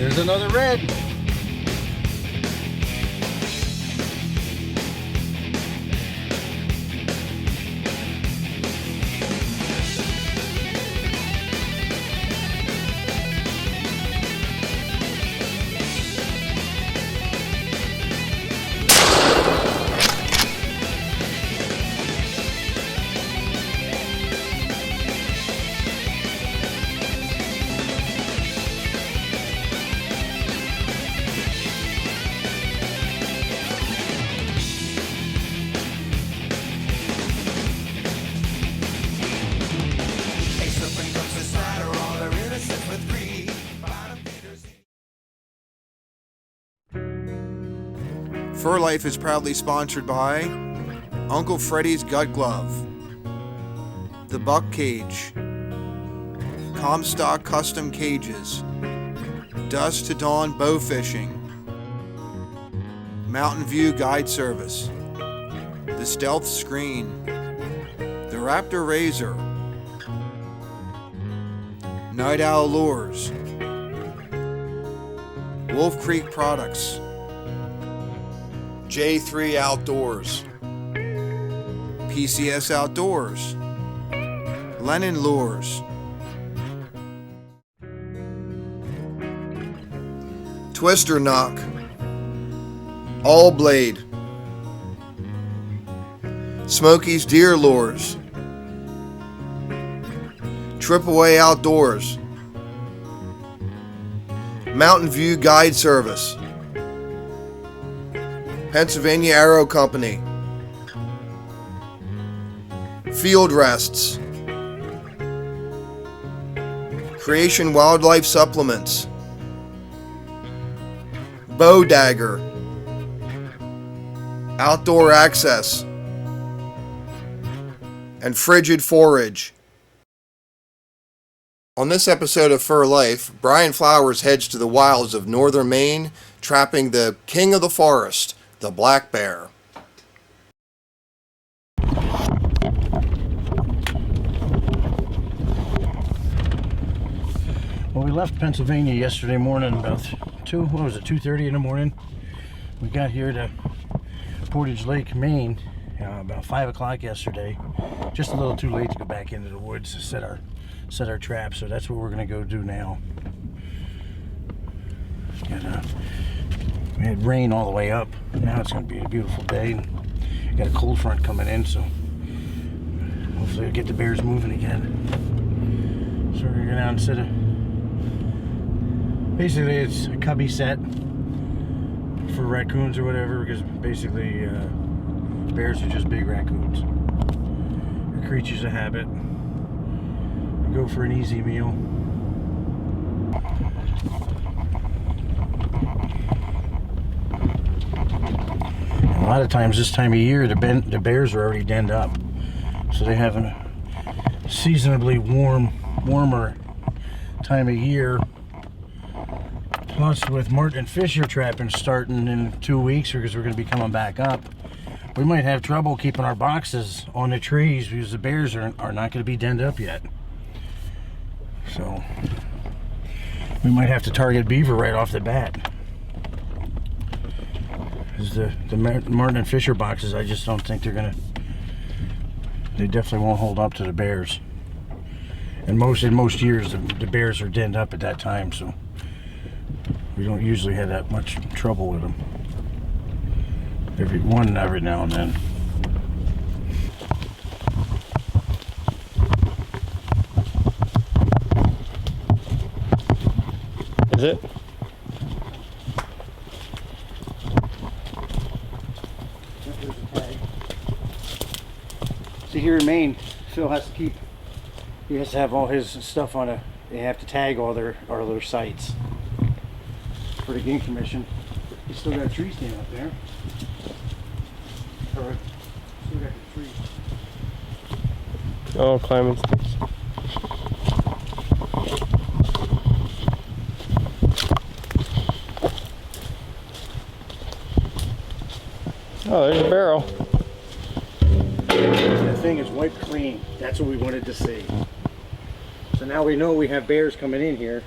There's another red. Fur Life is proudly sponsored by Uncle Freddy's Gut Glove, The Buck Cage, Comstock Custom Cages, Dusk to Dawn Bow Fishing, Mountain View Guide Service, The Stealth Screen, The Raptor Razor, Night Owl Lures, Wolf Creek Products, J3 Outdoors, PCS Outdoors, Lennon Lures, Twister Knock, All Blade, Smoky's Deer Lures, Tripaway Outdoors, Mountain View Guide Service, Pennsylvania Arrow Company, Field Rests, Creation Wildlife Supplements, Bow Dagger, Outdoor Access, and Frigid Forage. On this episode of Fur Life, Bryan Flowers heads to the wilds of northern Maine, trapping the king of the forest, the black bear. Well, we left Pennsylvania yesterday morning about 2:30 in the morning. We got here to Portage Lake, Maine, about 5 o'clock yesterday. Just a little too late to go back into the woods to set our traps, so that's what we're going to go do now. We had rain all the way up. Now it's going to be a beautiful day. Got a cold front coming in, so hopefully we'll get the bears moving again. So we're going to go down and set basically it's a cubby set for raccoons or whatever, because basically bears are just big raccoons. They're creatures of habit. We go for an easy meal. A lot of times this time of year the bears are already denned up, so they have a seasonably warmer time of year. Plus, with Martin Fisher trapping starting in 2 weeks, because we're going to be coming back up, we might have trouble keeping our boxes on the trees because the bears are not going to be denned up yet. So we might have to target beaver right off the bat. The Martin and Fisher boxes, I just don't think they definitely won't hold up to the bears. And in most years the bears are denned up at that time, so we don't usually have that much trouble with them. Every now and then. Is it? See, here in Maine, Phil has to have all his stuff on they have to tag all their sites for the Game Commission. He's still got a tree stand up there. Or still got the tree. Oh, climbing sticks. Oh, there's a barrel. The thing is wiped clean. That's what we wanted to see. So now we know we have bears coming in here.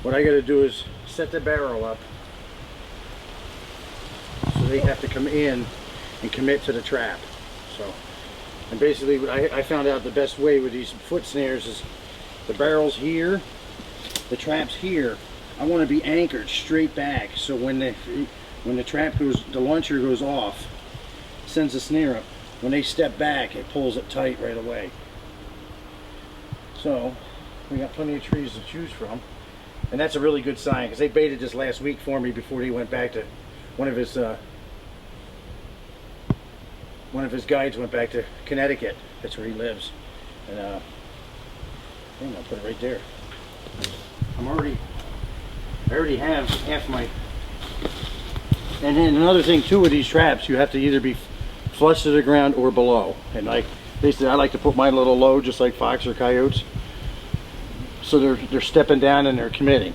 what I got to do is set the barrel up so they have to come in and commit to the trap. So, and basically I found out the best way with these foot snares is the barrel's here, the trap's here. I want to be anchored straight back, so when the trap goes, the launcher goes off, sends the snare up. When they step back, it pulls it tight right away. So we got plenty of trees to choose from, and that's a really good sign, because they baited this last week for me before he went back to one of his guides went back to Connecticut. That's where he lives, and I think I'll put it right there. I already have half my. And then another thing too with these traps, you have to either be flush to the ground or below. And basically I like to put mine a little low, just like fox or coyotes. So they're stepping down and they're committing.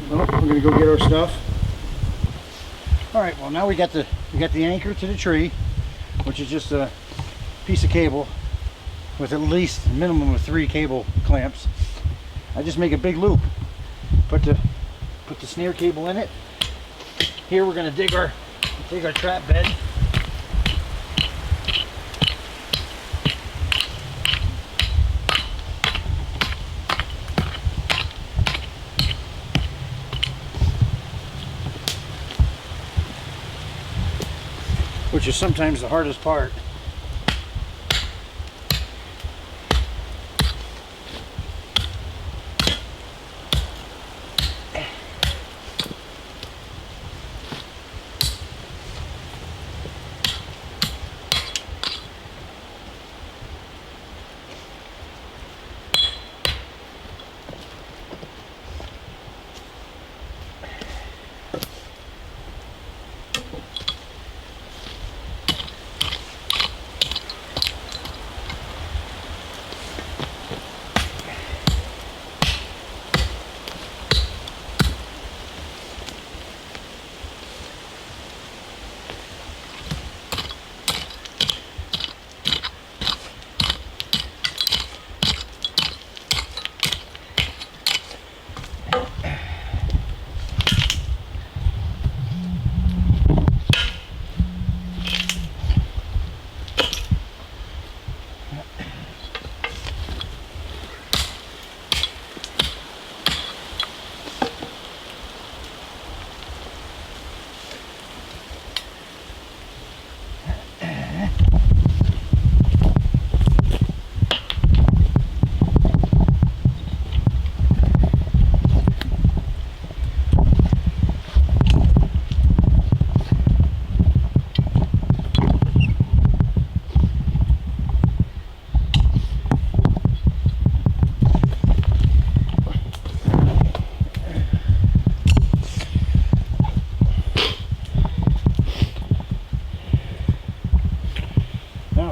Well, we're gonna go get our stuff. All right. Well, now we got the anchor to the tree, which is just a piece of cable with at least a minimum of 3 cable clamps. I just make a big loop. Put the snare cable in it. Here we're gonna dig our trap bed. Which is sometimes the hardest part.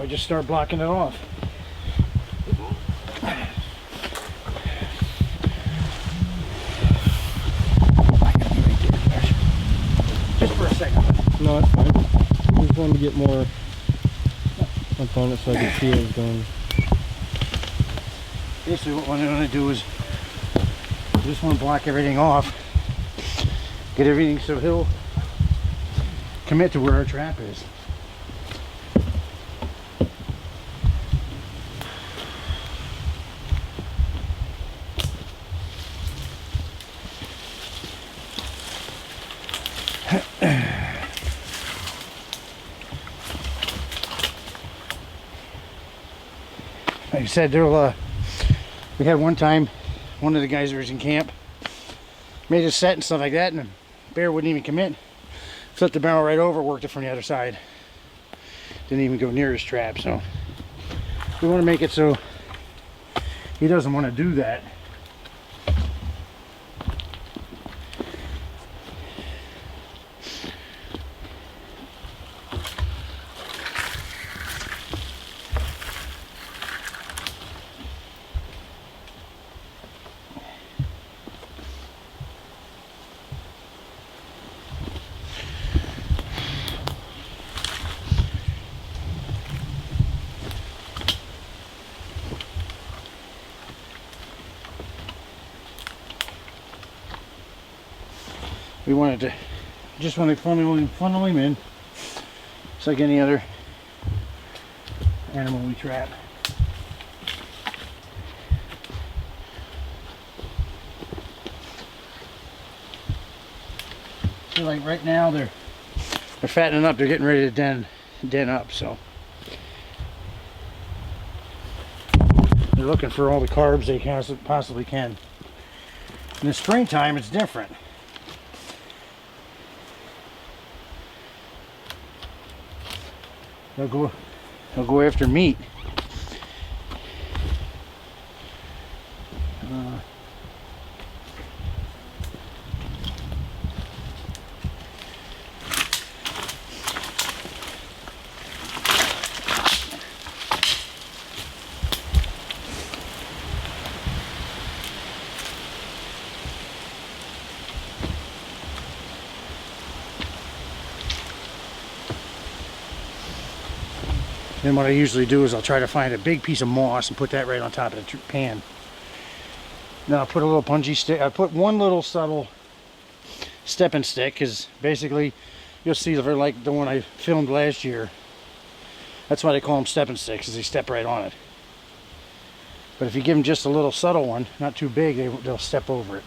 Just start blocking it off. Just for a second. No, it's fine. I just wanted to get more up on it so I could see where it's going. Basically what I want to do is I just want to block everything off. Get everything so he'll commit to where our trap is. Like I said, we had one time, one of the guys that was in camp made a set and stuff like that, and the bear wouldn't even commit. Flipped the barrel right over, worked it from the other side. Didn't even go near his trap, so we want to make it so he doesn't want to do that. we wanted to, just when they funnel him in, it's like any other animal we trap. So like right now they're fattening up, they're getting ready to den up, so they're looking for all the carbs they possibly can. In the springtime it's different. They'll go after meat. Then what I usually do is I'll try to find a big piece of moss and put that right on top of the pan. Then I'll put a little punji stick. I put one little subtle stepping stick, because basically you'll see they're like the one I filmed last year. That's why they call them stepping sticks, because they step right on it. But if you give them just a little subtle one, not too big, they'll step over it.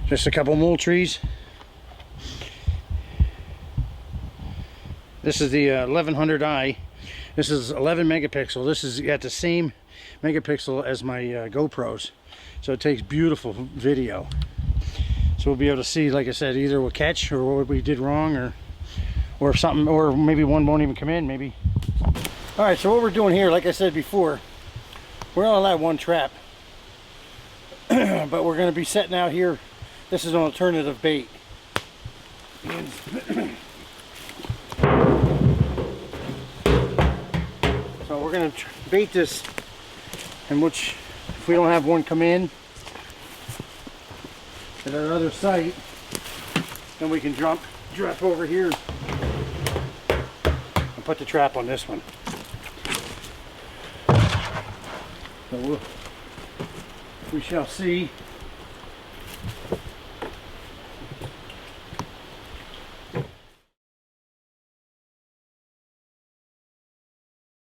Just a couple mule trees. This is the 1100i. This is 11 megapixel. This is got the same megapixel as my GoPros, so it takes beautiful video. So we'll be able to see, like I said, either we'll catch or what we did wrong, or something, or maybe one won't even come in. Maybe. All right. So what we're doing here, like I said before, we're only allowed one trap, but we're going to be setting out here. This is an alternative bait. So we're going to bait this, in which if we don't have one come in at our other site, then we can drop over here and put the trap on this one. So we shall see.